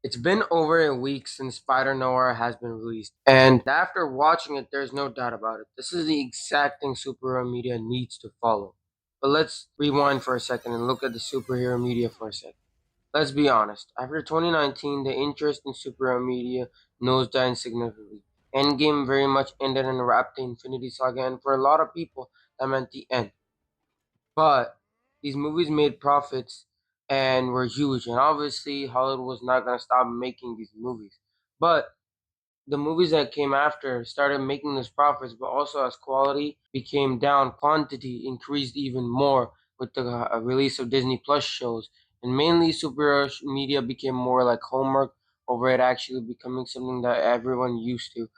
It's been over a week since Spider Noir has been released, and after watching it, there's no doubt about it. This is the exact thing superhero media needs to follow. But let's rewind for a second and look at the superhero media for a second. Let's be honest. After 2019, the interest in superhero media nosedived significantly. Endgame very much ended and wrapped the Infinity Saga, and for a lot of people, that meant the end. But these movies made profits and were huge, and obviously Hollywood was not gonna stop making these movies. But the movies that came after started making those profits, but also as quality became down, quantity increased even more with the release of Disney Plus shows, and mainly superhero media became more like homework over it actually becoming something that everyone used to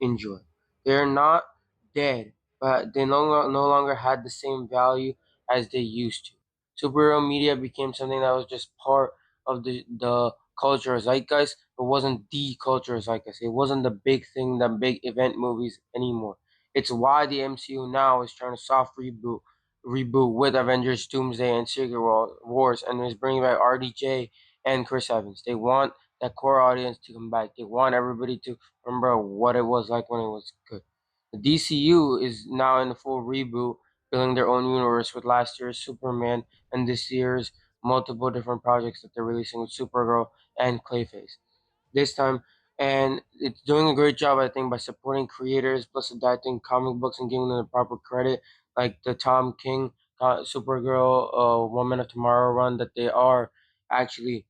enjoy. They're not dead, but they no longer had the same value as they used to. Superhero media became something that was just part of the culture zeitgeist, but wasn't the culture zeitgeist. It wasn't the big thing, the big event movies anymore. It's why the MCU now is trying to soft reboot with Avengers, Doomsday, and Secret Wars, and is bringing back RDJ and Chris Evans. They want that core audience to come back. They want everybody to remember what it was like when it was good. The DCU is now in a full reboot, building their own universe with last year's Superman and this year's multiple different projects that they're releasing with Supergirl and Clayface this time. And it's doing a great job, I think, by supporting creators, plus adapting comic books and giving them the proper credit, like the Tom King Supergirl Woman of Tomorrow run that they are actually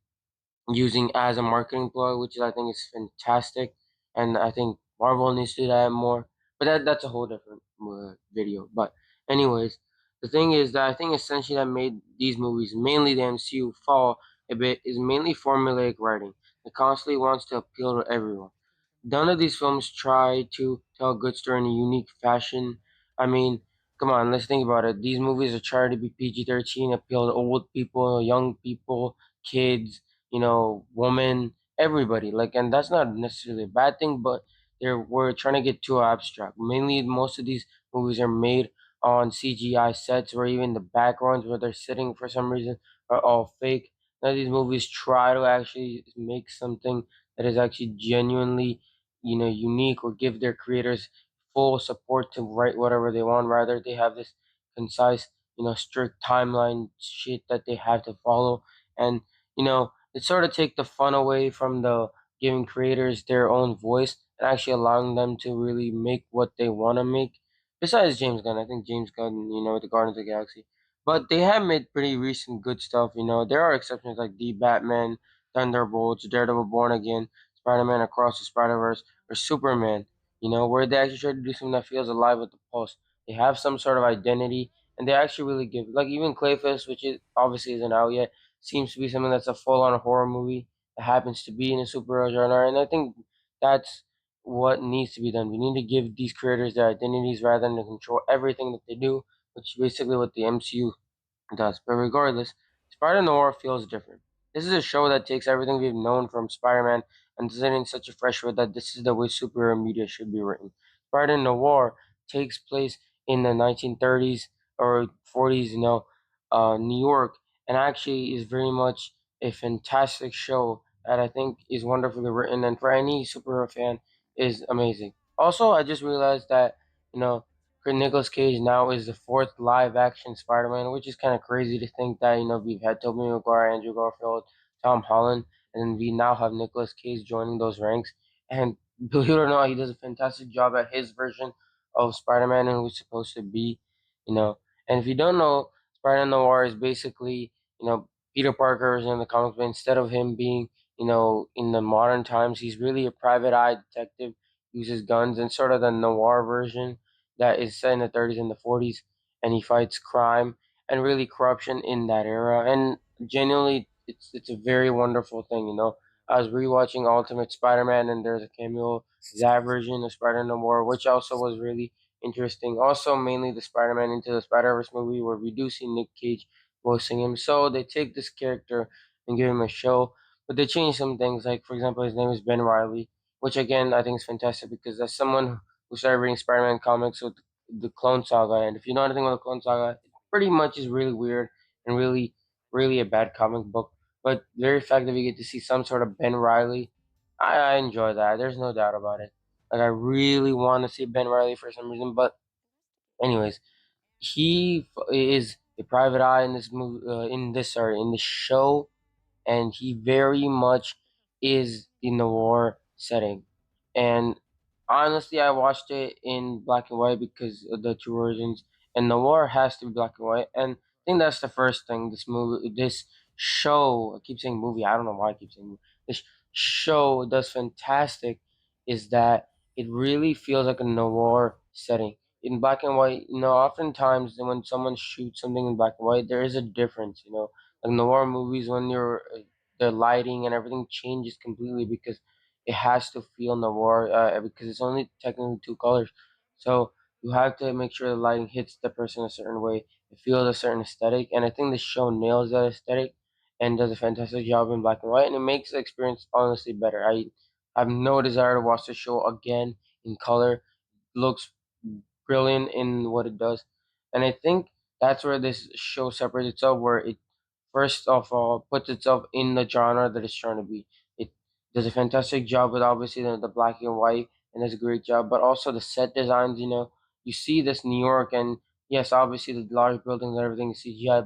using as a marketing ploy, which I think is fantastic, and I think Marvel needs to do that more. But that's a whole different video. But anyways, the thing is that I think essentially that made these movies, mainly the MCU, fall a bit is mainly formulaic writing. It constantly wants to appeal to everyone. None of these films try to tell a good story in a unique fashion. I mean, come on, let's think about it. These movies are trying to be PG-13, appeal to old people, young people, kids, women, everybody. Like, and that's not necessarily a bad thing, but we're trying to get too abstract. Mainly, most of these movies are made on CGI sets, where even the backgrounds where they're sitting for some reason are all fake. None of these movies try to actually make something that is actually genuinely, unique, or give their creators full support to write whatever they want. Rather, they have this concise, strict timeline shit that they have to follow, and it sort of take the fun away from the giving creators their own voice and actually allowing them to really make what they want to make. Besides James Gunn, I think James Gunn, with the Guardians of the Galaxy, but they have made pretty recent good stuff. There are exceptions like the Batman, Thunderbolts, Daredevil, Born Again, Spider-Man Across the Spider-Verse, or Superman. Where they actually try to do something that feels alive with the pulse. They have some sort of identity, and they actually really give. Like even Clayface, which is obviously isn't out yet, seems to be something that's a full-on horror movie that happens to be in a superhero genre, and I think that's what needs to be done. We need to give these creators their identities rather than to control everything that they do, which is basically what the MCU does. But regardless, Spider Noir feels different. This is a show that takes everything we've known from Spider-Man and does it in such a fresh way that this is the way superhero media should be written. Spider Noir takes place in the 1930s or 40s, New York, and actually is very much a fantastic show that I think is wonderfully written, and for any superhero fan is amazing. Also, I just realized that you know Nicolas Cage now is the fourth live action Spider Man, which is kind of crazy to think that we've had Tobey Maguire, Andrew Garfield, Tom Holland, and then we now have Nicolas Cage joining those ranks. And believe it or not, he does a fantastic job at his version of Spider Man and who's supposed to be, you know. And if you don't know, Spider Noir is basically Peter Parker is in the comics, but instead of him being in the modern times, he's really a private eye detective, uses guns, and sort of the noir version that is set in the 30s and the 40s, and he fights crime and really corruption in that era. And genuinely, it's a very wonderful thing. I was rewatching Ultimate Spider-Man, and there's a cameo that version of Spider No More, which also was really interesting. Also, mainly the Spider-Man Into the Spider-Verse movie, where we do see Nick Cage voicing him. So they take this character and give him a show, but they change some things. Like for example, his name is Ben Riley, which again I think is fantastic because as someone who started reading Spider-Man comics with the Clone Saga, and if you know anything about the Clone Saga, it pretty much is really weird and really, really a bad comic book. But the very fact that we get to see some sort of Ben Riley, I enjoy that. There's no doubt about it. Like I really want to see Ben Riley for some reason, but anyways, is a private eye in this movie, in this show, and he very much is the noir setting. And honestly, I watched it in black and white because of the two versions, and noir has to be black and white. And I think that's the first thing this show. I keep saying movie. I don't know why I keep saying movie. This show does fantastic. Is that it really feels like a noir setting in black and white. Oftentimes when someone shoots something in black and white, there is a difference. Like noir movies, when the lighting and everything changes completely because it has to feel noir, because it's only technically two colors. So you have to make sure the lighting hits the person a certain way. It feels a certain aesthetic, and I think the show nails that aesthetic and does a fantastic job in black and white, and it makes the experience honestly better. I have no desire to watch the show again in color. Looks brilliant in what it does. And I think that's where this show separates itself, where it first of all puts itself in the genre that it's trying to be. It does a fantastic job with obviously the black and white, and does a great job, but also the set designs. You see this New York, and yes, obviously the large buildings and everything is CGI,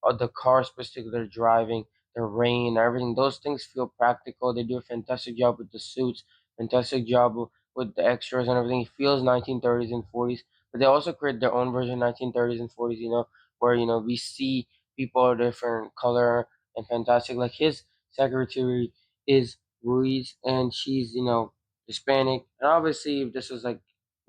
but the cars specifically they're driving, the rain, everything, those things feel practical. They do a fantastic job with the suits, fantastic job with the extras and everything. It feels 1930s and 40s, but they also create their own version 1930s and 40s. Where we see people are different color and fantastic. Like his secretary is Ruiz, and she's Hispanic. And obviously, if this was like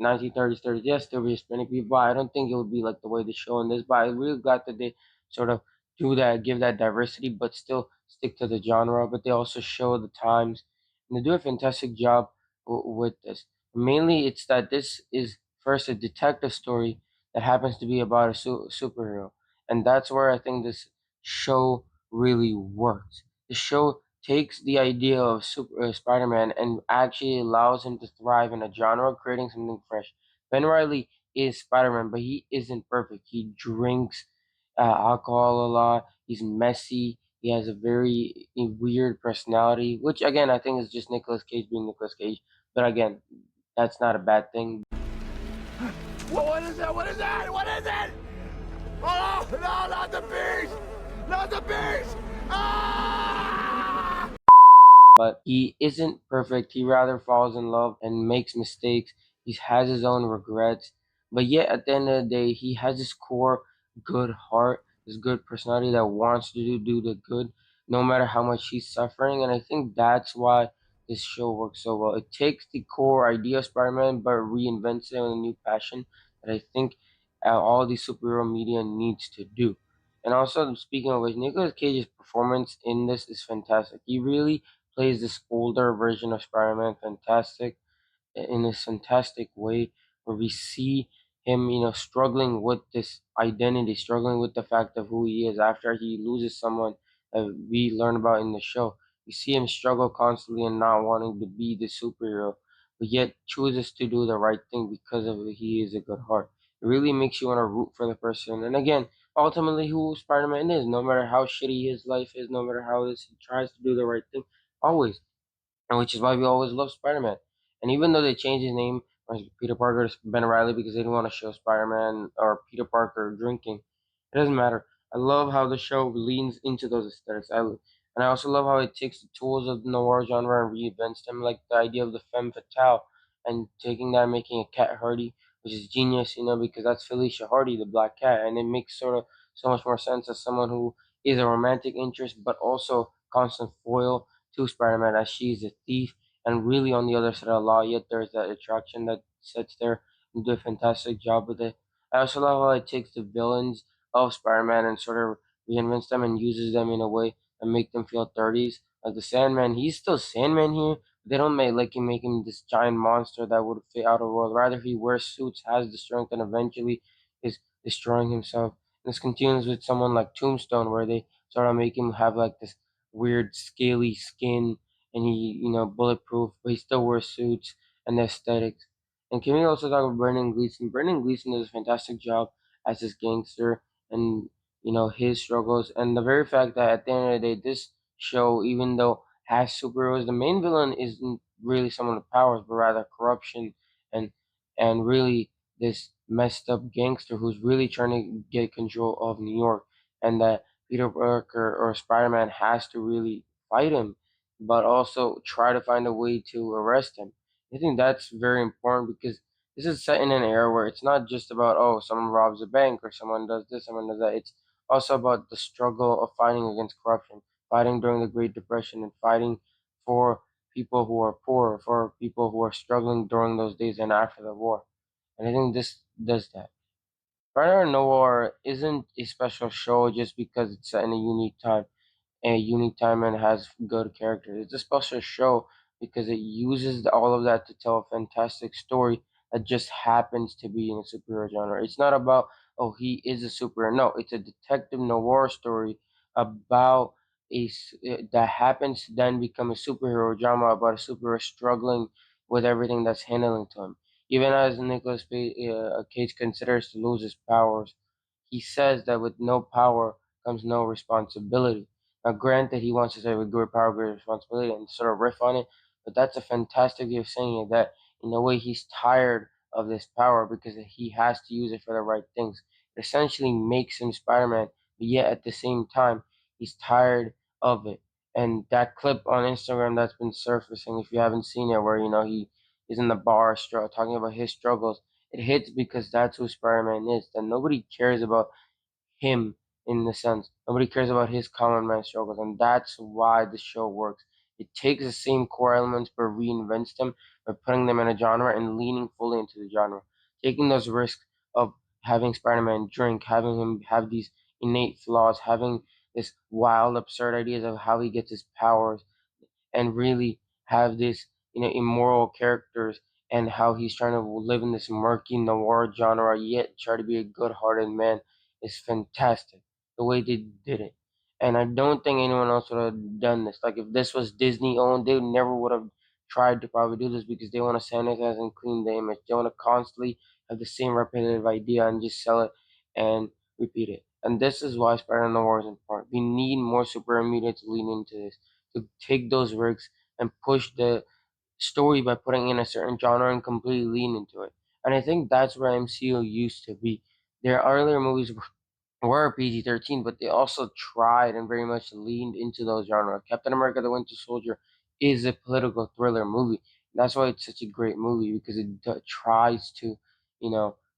1930s, 30s, yes, there will be Hispanic people. But I don't think it would be like the way they show in this. But I'm really glad that they sort of do that, give that diversity, but still stick to the genre. But they also show the times, and they do a fantastic job with this. Mainly, it's that this is first a detective story that happens to be about a superhero, and that's where I think this show really works. The show takes the idea of Spider-Man and actually allows him to thrive in a genre, creating something fresh. Ben Riley is Spider-Man, but he isn't perfect. He drinks alcohol a lot. He's messy. He has a very weird personality, which again I think is just Nicolas Cage being Nicolas Cage. But again, that's not a bad thing. What is it? What is it? What is it? Oh, no, not the beast! Not the beast! Ah! But he isn't perfect. He rather falls in love and makes mistakes. He has his own regrets. But yet, at the end of the day, he has this core good heart, this good personality that wants to do the good, no matter how much he's suffering. And I think that's why this show works so well. It takes the core idea of Spider-Man, but reinvents it with a new passion that I think all the superhero media needs to do. And also, speaking of which, Nicolas Cage's performance in this is fantastic. He really plays this older version of Spider-Man fantastic in this fantastic way, where we see him, struggling with this identity, struggling with the fact of who he is after he loses someone that we learn about in the show. We see him struggle constantly and not wanting to be the superhero, but yet chooses to do the right thing because of he is a good heart. It really makes you want to root for the person. And again, ultimately, who Spider-Man is, no matter how shitty his life is, no matter how this, he tries to do the right thing always, and which is why we always love Spider-Man. And even though they changed his name from Peter Parker to Ben Riley because they didn't want to show Spider-Man or Peter Parker drinking, it doesn't matter. I love how the show leans into those aesthetics. And I also love how it takes the tools of the noir genre and reinvents them, like the idea of the femme fatale, and taking that and making a Cat Hardy, which is genius, because that's Felicia Hardy, the Black Cat, and it makes sort of so much more sense as someone who is a romantic interest, but also constant foil to Spider-Man, as she's a thief and really on the other side of the law, yet there's that attraction that sits there and do a fantastic job with it. I also love how it takes the villains of Spider-Man and sort of reinvents them and uses them in a way that make them feel 30s. Like the Sandman, he's still Sandman here, but they don't make him this giant monster that would fit out of the world. Rather, he wears suits, has the strength, and eventually is destroying himself. And this continues with someone like Tombstone, where they sort of make him have like this weird scaly skin, and he bulletproof, but he still wears suits and the aesthetics. And can we also talk about Brendan Gleeson? Brendan Gleeson does a fantastic job as this gangster, and his struggles, and the very fact that at the end of the day this show, even though has superheroes, the main villain isn't really someone with powers, but rather corruption and really this messed up gangster who's really trying to get control of New York, and that Peter Parker or Spider Man has to really fight him, but also try to find a way to arrest him. I think that's very important because this is set in an era where it's not just about, oh, someone robs a bank or someone does this, someone does that. It's also about the struggle of fighting against corruption, fighting during the Great Depression, and fighting for people who are poor, for people who are struggling during those days and after the war. And I think this does that. Spider Noir isn't a special show just because it's set in a unique time and has good characters. It's a special show because it uses all of that to tell a fantastic story that just happens to be in the superhero genre. It's not about, oh, he is a superhero. No, it's a detective noir story about that happens to then become a superhero drama about a superhero struggling with everything that's handling to him. Even as Cage considers to lose his powers, he says that with no power comes no responsibility. Now, granted, he wants to say with great power, great responsibility, and sort of riff on it, but that's a fantastic way of saying it. That in a way, he's tired of this power because he has to use it for the right things. It essentially makes him Spider-Man, but yet at the same time, he's tired of it. And that clip on Instagram that's been surfacing, if you haven't seen it, where he is in the bar talking about his struggles, it hits because that's who Spider-Man is. That nobody cares about him in the sense. Nobody cares about his common man struggles, and that's why the show works. It takes the same core elements but reinvents them by putting them in a genre and leaning fully into the genre. Taking those risks of having Spider-Man drink, having him have these innate flaws, having this wild, absurd ideas of how he gets his powers, and really have this immoral characters and how he's trying to live in this murky noir genre yet try to be a good-hearted man is fantastic the way they did it. And I don't think anyone else would have done this. Like if this was Disney owned, they never would have tried to probably do this because they want to sanitize and clean the image. They want to constantly have the same repetitive idea and just sell it and repeat it. And this is why Spider-Man Noir is important. We need more super media to lean into this, to take those risks and push the story by putting in a certain genre and completely lean into it. And I think that's where MCU used to be. Their earlier movies were PG-13, but they also tried and very much leaned into those genres. Captain America: The Winter Soldier is a political thriller movie. That's why it's such a great movie because it tries to,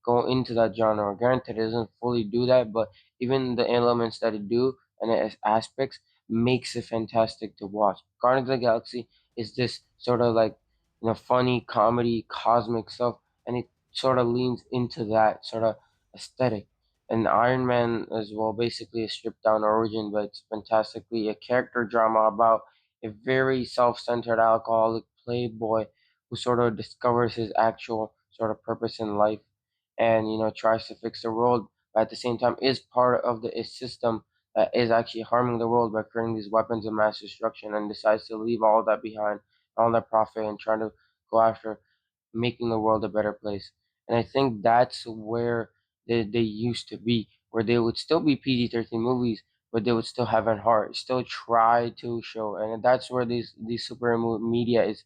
go into that genre. Granted, it doesn't fully do that, but even the elements that it do and its aspects makes it fantastic to watch. Guardians of the Galaxy is this sort of like, funny comedy, cosmic stuff, and it sort of leans into that sort of aesthetic. And Iron Man as well, basically a stripped down origin, but it's fantastically a character drama about a very self centered alcoholic playboy who sort of discovers his actual sort of purpose in life and tries to fix the world, but at the same time is part of a system that is actually harming the world by creating these weapons of mass destruction and decides to leave all that behind, all that profit, and trying to go after making the world a better place. And I think that's where they used to be, where they would still be PG-13 movies, but they would still have an heart, still try to show. And that's where these super media is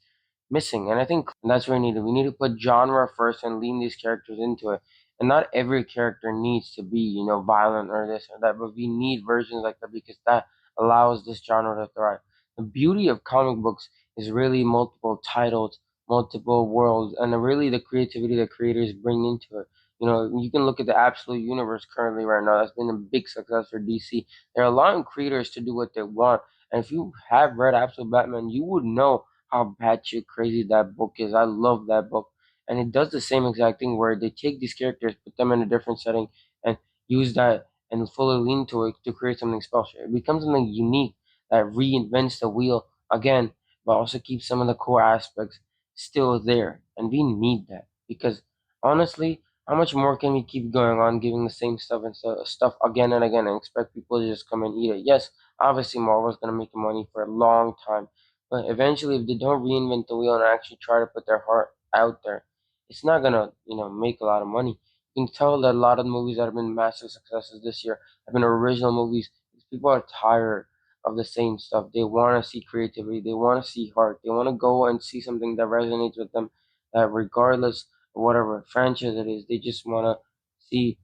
missing. And I think that's where we need to put genre first and lean these characters into it. And not every character needs to be, violent or this or that, but we need versions like that because that allows this genre to thrive. The beauty of comic books is really multiple titles, multiple worlds, and really the creativity that creators bring into it. You can look at the Absolute Universe currently right now. That's been a big success for DC. They're allowing creators to do what they want. And if you have read Absolute Batman, you would know how batshit crazy that book is. I love that book. And it does the same exact thing where they take these characters, put them in a different setting, and use that and fully lean to it to create something special. It becomes something unique that reinvents the wheel again, but also keeps some of the core aspects still there. And we need that because honestly, how much more can we keep going on giving the same stuff and stuff again and again and expect people to just come and eat it? Yes, obviously Marvel's gonna make money for a long time, but eventually, if they don't reinvent the wheel and actually try to put their heart out there, it's not gonna, make a lot of money. You can tell that a lot of movies that have been massive successes this year have been original movies because people are tired of the same stuff. They want to see creativity. They want to see heart. They want to go and see something that resonates with them. That regardless of whatever franchise it is, they just want to see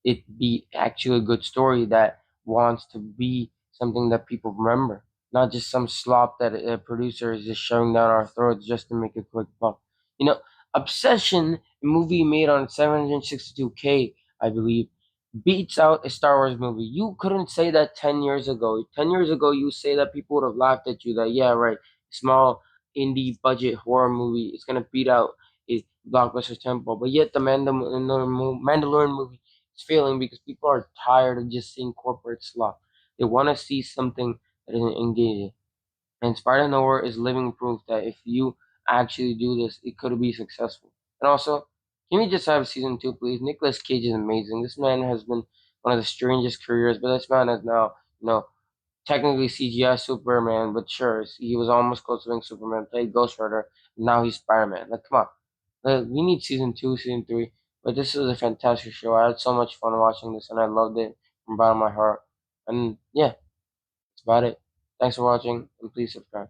it be actually a good story that wants to be something that people remember, not just some slop that a producer is just shoving down our throats just to make a quick buck. You know, Obsession, a movie made on 762K, I believe, beats out a Star Wars movie. You couldn't say that 10 years ago. 10 years ago, you say that people would have laughed at you that, yeah, right, small indie budget horror movie is going to beat out a blockbuster tempo. But yet, the Mandalorian movie is failing because people are tired of just seeing corporate slop. They want to see something that is engaging. And Spider Noir is living proof that if you actually do this, it could be successful. And also, can we just have season two, please? Nicolas Cage is amazing. This man has been one of the strangest careers, but this man is now, technically CGI Superman, but sure, he was almost close to being Superman, played Ghost Rider, and now he's Spider Man. Like, come on. We need season two, season three. But this is a fantastic show. I had so much fun watching this, and I loved it from the bottom of my heart. And yeah, that's about it. Thanks for watching, and please subscribe.